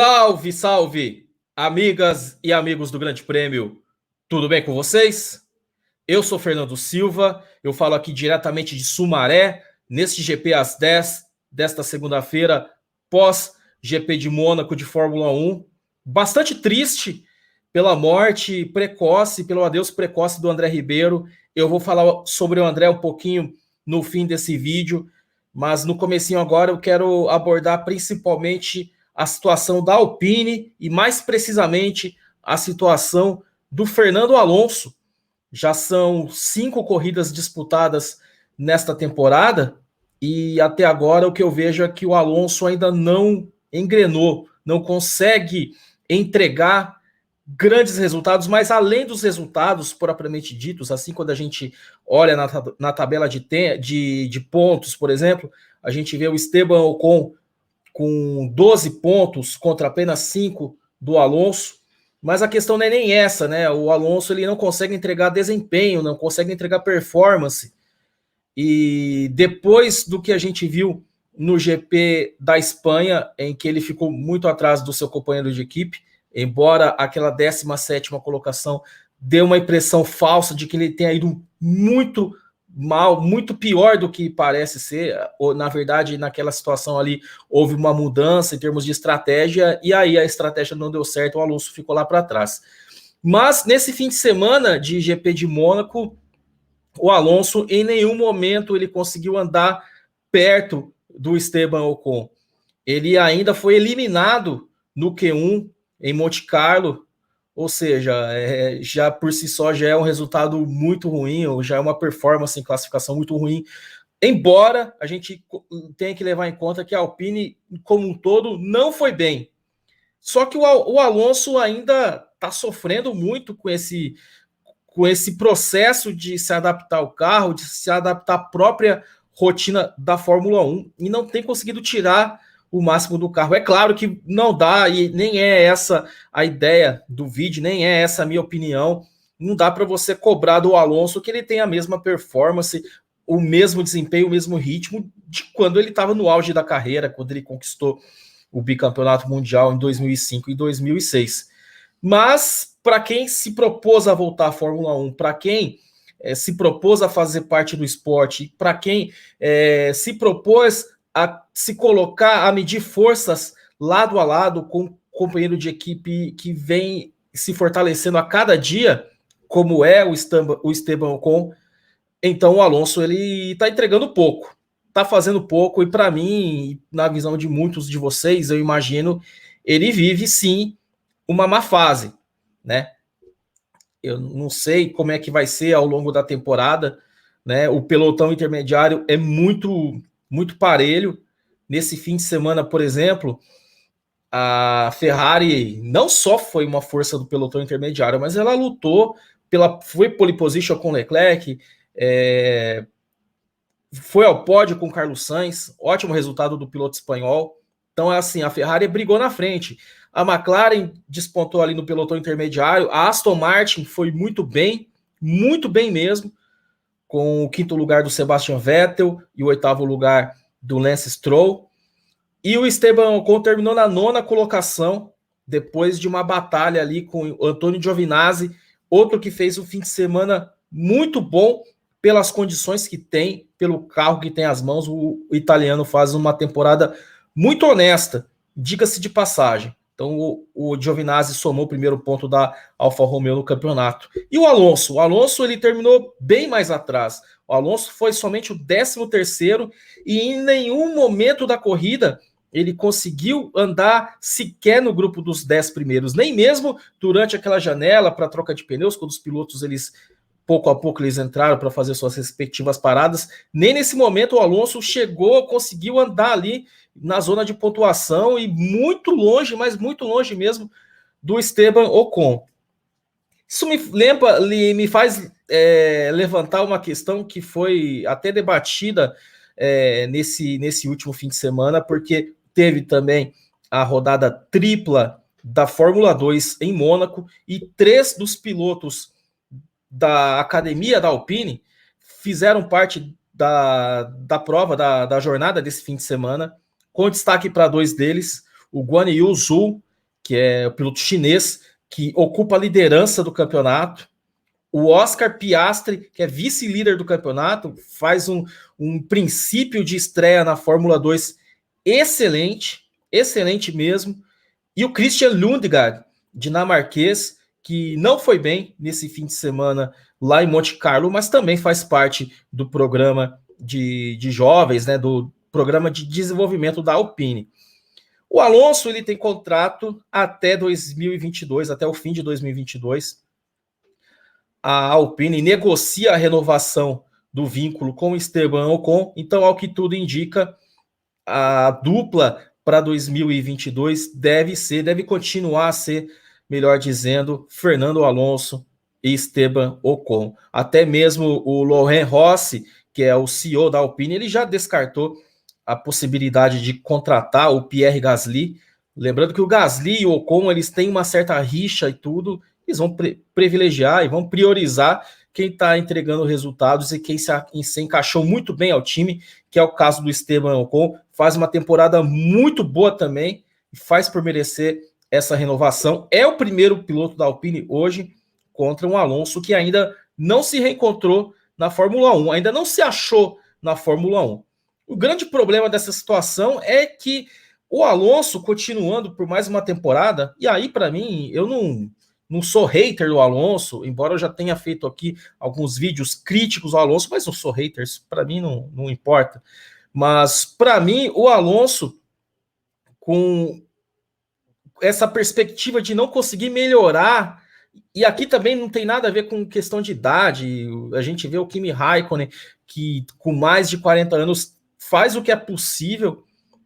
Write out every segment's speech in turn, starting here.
Salve, salve, amigas e amigos do Grande Prêmio. Tudo bem com vocês? Eu sou Fernando Silva, eu falo aqui diretamente de Sumaré, neste GP às 10 desta segunda-feira, pós GP de Mônaco de Fórmula 1. Bastante triste pela morte precoce, pelo adeus precoce do André Ribeiro. Eu vou falar sobre o André um pouquinho no fim desse vídeo, mas no comecinho agora eu quero abordar principalmente a situação da Alpine e mais precisamente a situação do Fernando Alonso. Já são 5 corridas disputadas nesta temporada e até agora o que eu vejo é que o Alonso ainda não engrenou, não consegue entregar grandes resultados, mas além dos resultados propriamente ditos, assim quando a gente olha na tabela de pontos, por exemplo, a gente vê o Esteban Ocon com 12 pontos contra apenas 5 do Alonso, mas a questão não é nem essa, né? O Alonso ele não consegue entregar desempenho, não consegue entregar performance. E depois do que a gente viu no GP da Espanha, em que ele ficou muito atrás do seu companheiro de equipe, embora aquela 17ª colocação dê uma impressão falsa de que ele tenha ido muito mal, muito pior do que parece ser. Ou, na verdade, naquela situação ali houve uma mudança em termos de estratégia e aí a estratégia não deu certo, o Alonso ficou lá para trás. Mas nesse fim de semana de GP de Mônaco, o Alonso em nenhum momento ele conseguiu andar perto do Esteban Ocon. Ele ainda foi eliminado no Q1 em Monte Carlo, ou seja, já por si só já é um resultado muito ruim, ou já é uma performance em classificação muito ruim, embora a gente tenha que levar em conta que a Alpine, como um todo, não foi bem. Só que o Alonso ainda está sofrendo muito com esse processo de se adaptar ao carro, de se adaptar à própria rotina da Fórmula 1, e não tem conseguido tirar o máximo do carro. É claro que não dá, e nem é essa a ideia do vídeo, nem é essa a minha opinião. Não dá para você cobrar do Alonso que ele tem a mesma performance, o mesmo desempenho, o mesmo ritmo de quando ele estava no auge da carreira, quando ele conquistou o bicampeonato mundial em 2005 e 2006. Mas para quem se propôs a voltar à Fórmula 1, para quem se propôs a fazer parte do esporte, para quem se propôs a se colocar, a medir forças lado a lado com um companheiro de equipe que vem se fortalecendo a cada dia, como é o Esteban Ocon, então o Alonso ele está entregando pouco, está fazendo pouco, e para mim, na visão de muitos de vocês, eu imagino, ele vive sim uma má fase, né? Eu não sei como é que vai ser ao longo da temporada, né? O pelotão intermediário é muito parelho. Nesse fim de semana, por exemplo, a Ferrari não só foi uma força do pelotão intermediário, mas ela lutou foi pole position com Leclerc, foi ao pódio com Carlos Sainz, ótimo resultado do piloto espanhol. Então, assim, a Ferrari brigou na frente. A McLaren despontou ali no pelotão intermediário. A Aston Martin foi muito bem mesmo, com o 5º lugar do Sebastian Vettel e o 8º lugar do Lance Stroll. E o Esteban Ocon terminou na 9ª colocação, depois de uma batalha ali com o Antonio Giovinazzi, outro que fez um fim de semana muito bom pelas condições que tem, pelo carro que tem às mãos. O italiano faz uma temporada muito honesta, diga-se de passagem. Então o Giovinazzi somou o primeiro ponto da Alfa Romeo no campeonato. E o Alonso ele terminou bem mais atrás. O Alonso foi somente o 13º e em nenhum momento da corrida ele conseguiu andar sequer no grupo dos 10 primeiros, nem mesmo durante aquela janela para troca de pneus, quando os pilotos eles pouco a pouco eles entraram para fazer suas respectivas paradas. Nem nesse momento o Alonso conseguiu andar ali na zona de pontuação e muito longe, mas muito longe mesmo do Esteban Ocon. Isso me faz levantar uma questão que foi até debatida nesse último fim de semana, porque teve também a rodada tripla da Fórmula 2 em Mônaco e 3 dos pilotos da academia da Alpine fizeram parte da prova, da jornada desse fim de semana, com destaque para 2 deles, o Guan Yu Zhou que é o piloto chinês, que ocupa a liderança do campeonato. O Oscar Piastri, que é vice-líder do campeonato, faz um princípio de estreia na Fórmula 2 excelente, excelente mesmo. E o Christian Lundgaard, dinamarquês, que não foi bem nesse fim de semana lá em Monte Carlo, mas também faz parte do programa de jovens, né, do programa de desenvolvimento da Alpine. O Alonso, ele tem contrato até 2022, até o fim de 2022. A Alpine negocia a renovação do vínculo com o Esteban Ocon, então, ao que tudo indica, a dupla para 2022 deve continuar a ser, melhor dizendo, Fernando Alonso e Esteban Ocon. Até mesmo o Laurent Rossi, que é o CEO da Alpine, ele já descartou a possibilidade de contratar o Pierre Gasly. Lembrando que o Gasly e o Ocon, eles têm uma certa rixa e tudo, eles vão privilegiar e vão priorizar quem está entregando resultados e quem se encaixou muito bem ao time, que é o caso do Esteban Ocon, faz uma temporada muito boa também e faz por merecer essa renovação. É o primeiro piloto da Alpine hoje contra um Alonso que ainda não se reencontrou na Fórmula 1, ainda não se achou na Fórmula 1. O grande problema dessa situação é que o Alonso, continuando por mais uma temporada, e aí para mim, eu não sou hater do Alonso, embora eu já tenha feito aqui alguns vídeos críticos ao Alonso, mas não sou hater, isso para mim não importa. Mas para mim, o Alonso, com essa perspectiva de não conseguir melhorar, e aqui também não tem nada a ver com questão de idade, a gente vê o Kimi Raikkonen, que com mais de 40 anos faz o que é possível,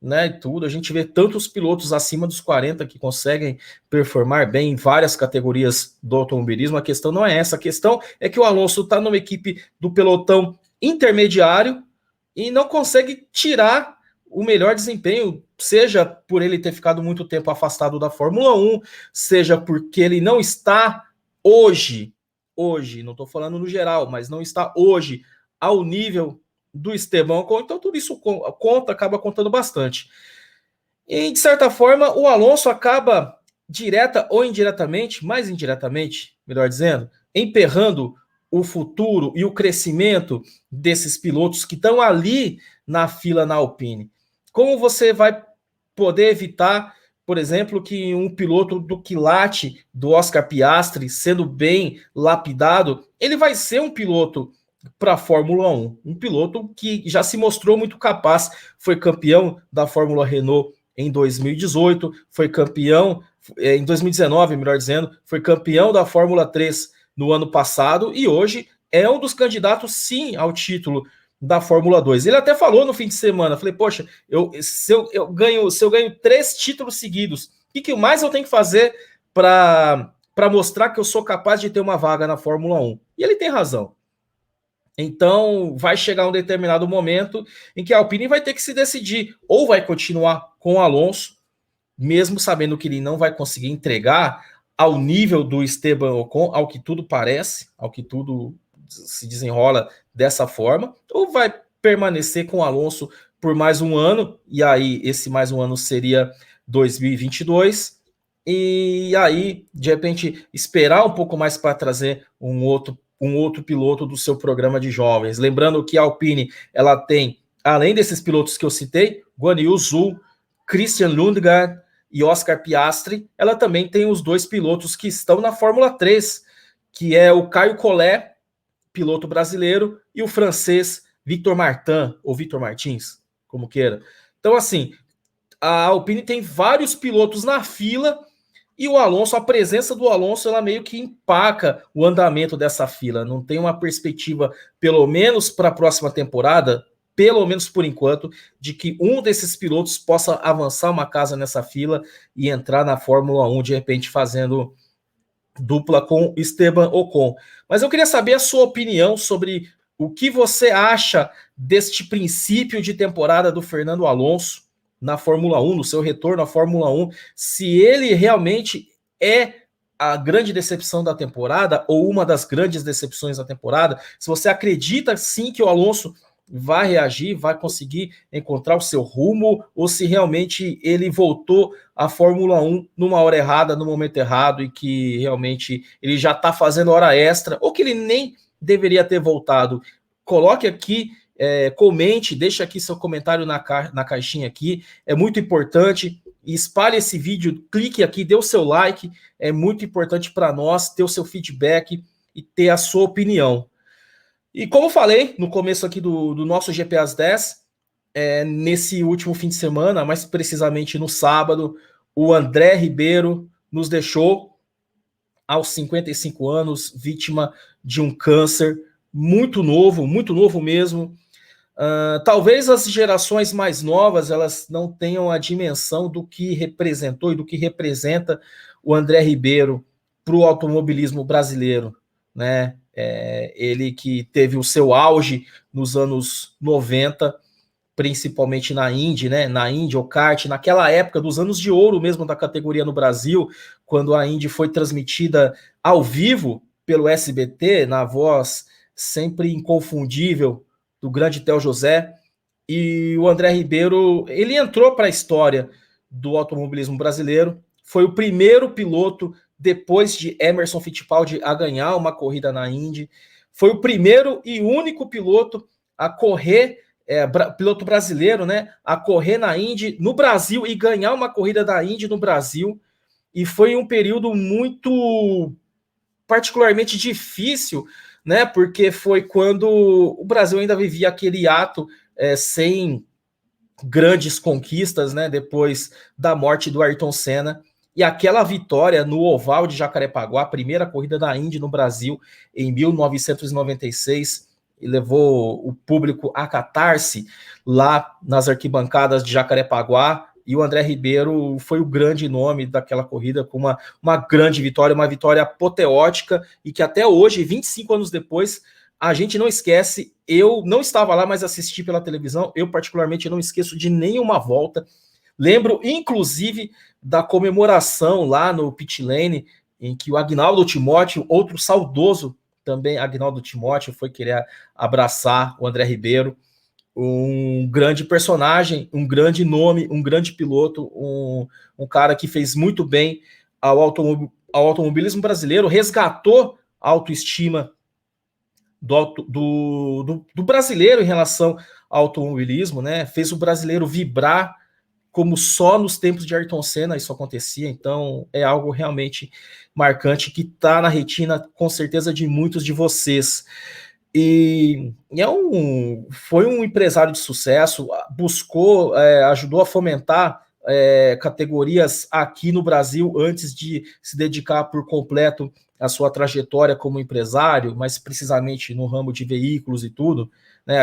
né, e tudo. A gente vê tantos pilotos acima dos 40 que conseguem performar bem em várias categorias do automobilismo. A questão não é essa, a questão é que o Alonso está numa equipe do pelotão intermediário e não consegue tirar o melhor desempenho, seja por ele ter ficado muito tempo afastado da Fórmula 1, seja porque ele não está hoje, não estou falando no geral, mas não está hoje ao nível do Esteban Ocon, então tudo isso acaba contando bastante. E, de certa forma, o Alonso acaba, direta ou indiretamente, mais indiretamente, melhor dizendo, emperrando o futuro e o crescimento desses pilotos que estão ali na fila na Alpine. Como você vai poder evitar, por exemplo, que um piloto do quilate do Oscar Piastri, sendo bem lapidado, ele vai ser um piloto para a Fórmula 1. Um piloto que já se mostrou muito capaz, foi campeão da Fórmula Renault em 2018, foi campeão em 2019, melhor dizendo, foi campeão da Fórmula 3 no ano passado e hoje é um dos candidatos, sim, ao título da Fórmula 2. Ele até falou no fim de semana, falei, poxa, se eu ganho 3 títulos seguidos, o que mais eu tenho que fazer para mostrar que eu sou capaz de ter uma vaga na Fórmula 1? E ele tem razão. Então, vai chegar um determinado momento em que a Alpine vai ter que se decidir, ou vai continuar com o Alonso, mesmo sabendo que ele não vai conseguir entregar ao nível do Esteban Ocon, ao que tudo parece, ao que tudo se desenrola dessa forma, ou vai permanecer com o Alonso por mais um ano, e aí esse mais um ano seria 2022, e aí, de repente, esperar um pouco mais para trazer um outro piloto do seu programa de jovens. Lembrando que a Alpine, ela tem, além desses pilotos que eu citei, Guan Yu Zhou, Christian Lundgaard e Oscar Piastri, ela também tem os 2 pilotos que estão na Fórmula 3, que é o Caio Collet, piloto brasileiro, e o francês Victor Martin, ou Victor Martins, como queira. Então, assim, a Alpine tem vários pilotos na fila e o Alonso, a presença do Alonso, ela meio que empaca o andamento dessa fila. Não tem uma perspectiva, pelo menos para a próxima temporada, pelo menos por enquanto, de que um desses pilotos possa avançar uma casa nessa fila e entrar na Fórmula 1, de repente fazendo dupla com Esteban Ocon. Mas eu queria saber a sua opinião sobre o que você acha deste princípio de temporada do Fernando Alonso na Fórmula 1, no seu retorno à Fórmula 1, se ele realmente é a grande decepção da temporada ou uma das grandes decepções da temporada, se você acredita sim que o Alonso vai reagir, vai conseguir encontrar o seu rumo, ou se realmente ele voltou à Fórmula 1 numa hora errada, no momento errado, e que realmente ele já está fazendo hora extra, ou que ele nem deveria ter voltado. Coloque aqui, comente, deixa aqui seu comentário na caixinha aqui, é muito importante. Espalhe esse vídeo, clique aqui, dê o seu like, é muito importante para nós ter o seu feedback e ter a sua opinião. E como falei no começo aqui do nosso GP às 10, nesse último fim de semana, mais precisamente no sábado, o André Ribeiro nos deixou aos 55 anos, vítima de um câncer muito novo mesmo. Talvez as gerações mais novas elas não tenham a dimensão do que representou e do que representa o André Ribeiro para o automobilismo brasileiro, né? Ele que teve o seu auge nos anos 90, principalmente na Indy, né? Na Indy, o kart, naquela época dos anos de ouro mesmo da categoria no Brasil, quando a Indy foi transmitida ao vivo pelo SBT, na voz sempre inconfundível do grande Theo José. E o André Ribeiro, ele entrou para a história do automobilismo brasileiro, foi o primeiro piloto depois de Emerson Fittipaldi a ganhar uma corrida na Indy, foi o primeiro e único piloto a correr, piloto brasileiro, né, a correr na Indy no Brasil e ganhar uma corrida da Indy no Brasil, e foi um período muito particularmente difícil, né, porque foi quando o Brasil ainda vivia aquele ato sem grandes conquistas, né, depois da morte do Ayrton Senna, e aquela vitória no Oval de Jacarepaguá, a primeira corrida da Indy no Brasil, em 1996, e levou o público a catar-se lá nas arquibancadas de Jacarepaguá, e o André Ribeiro foi o grande nome daquela corrida, com uma grande vitória, uma vitória apoteótica, e que até hoje, 25 anos depois, a gente não esquece. Eu não estava lá, mas assisti pela televisão. Eu, particularmente, não esqueço de nenhuma volta. Lembro, inclusive, da comemoração lá no pit lane, em que o Agnaldo Timóteo, outro saudoso também, Agnaldo Timóteo, foi querer abraçar o André Ribeiro. Um grande personagem, um grande nome, um grande piloto, um cara que fez muito bem ao automobilismo brasileiro, resgatou a autoestima do brasileiro em relação ao automobilismo, né? Fez o brasileiro vibrar como só nos tempos de Ayrton Senna isso acontecia. Então é algo realmente marcante que está na retina, com certeza, de muitos de vocês. E foi um empresário de sucesso, buscou, ajudou a fomentar categorias aqui no Brasil antes de se dedicar por completo à sua trajetória como empresário, mais precisamente no ramo de veículos e tudo, né?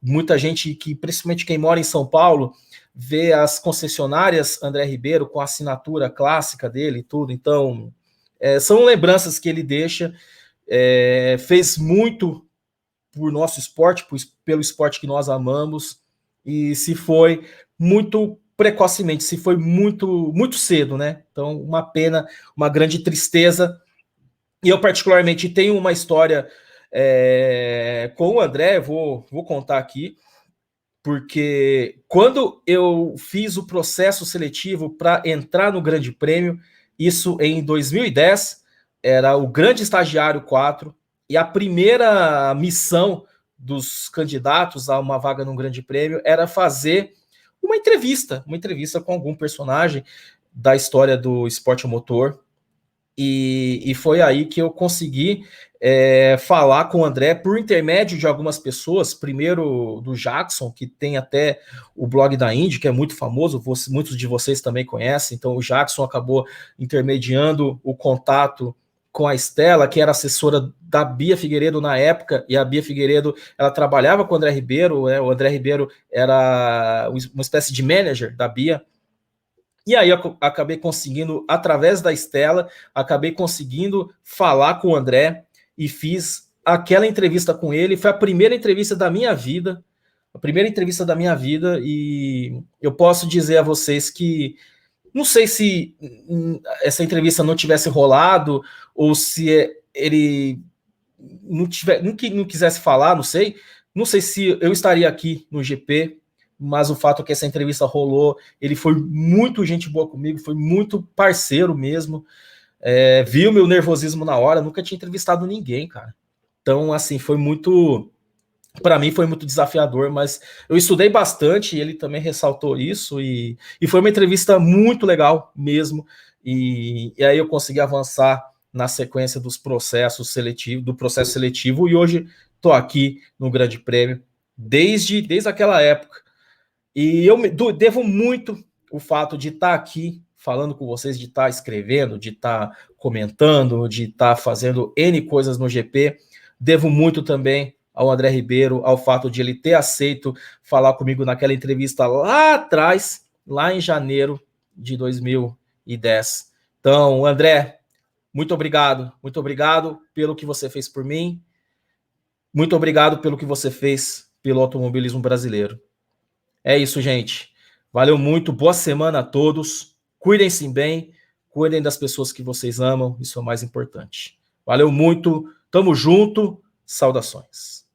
Muita gente que, principalmente quem mora em São Paulo, vê as concessionárias André Ribeiro com a assinatura clássica dele e tudo. Então, são lembranças que ele deixa, fez muito por nosso esporte, pelo esporte que nós amamos, e se foi muito precocemente, se foi muito, muito cedo, né? Então, uma pena, uma grande tristeza. E eu, particularmente, tenho uma história com o André, vou contar aqui, porque quando eu fiz o processo seletivo para entrar no Grande Prêmio, isso em 2010, era o Grande Estagiário 4, e a primeira missão dos candidatos a uma vaga no Grande Prêmio era fazer uma entrevista com algum personagem da história do esporte motor. E foi aí que eu consegui falar com o André por intermédio de algumas pessoas, primeiro do Jackson, que tem até o blog da Indy, que é muito famoso, muitos de vocês também conhecem. Então o Jackson acabou intermediando o contato com a Estela, que era assessora da Bia Figueiredo na época, e a Bia Figueiredo, ela trabalhava com o André Ribeiro, o André Ribeiro era uma espécie de manager da Bia. E aí eu acabei conseguindo, através da Estela, acabei conseguindo falar com o André e fiz aquela entrevista com ele. Foi a primeira entrevista da minha vida, e eu posso dizer a vocês que não sei se essa entrevista não tivesse rolado ou se ele não quisesse falar, não sei, Não sei se eu estaria aqui no GP, mas o fato é que essa entrevista rolou, ele foi muito gente boa comigo, foi muito parceiro mesmo, viu meu nervosismo na hora, nunca tinha entrevistado ninguém, cara. Então, assim, foi muito... Para mim foi muito desafiador, mas eu estudei bastante e ele também ressaltou isso, e foi uma entrevista muito legal mesmo, e aí eu consegui avançar na sequência dos processos seletivos, do processo seletivo, e hoje estou aqui no Grande Prêmio, desde aquela época. E eu devo muito o fato de estar aqui falando com vocês, de estar escrevendo, de estar comentando, de estar fazendo N coisas no GP. Devo muito também ao André Ribeiro, ao fato de ele ter aceito falar comigo naquela entrevista lá atrás, lá em janeiro de 2010. Então, André, muito obrigado pelo que você fez por mim, muito obrigado pelo que você fez pelo automobilismo brasileiro. É isso, gente. Valeu muito, boa semana a todos. Cuidem-se bem, cuidem das pessoas que vocês amam, isso é o mais importante. Valeu muito, tamo junto, saudações.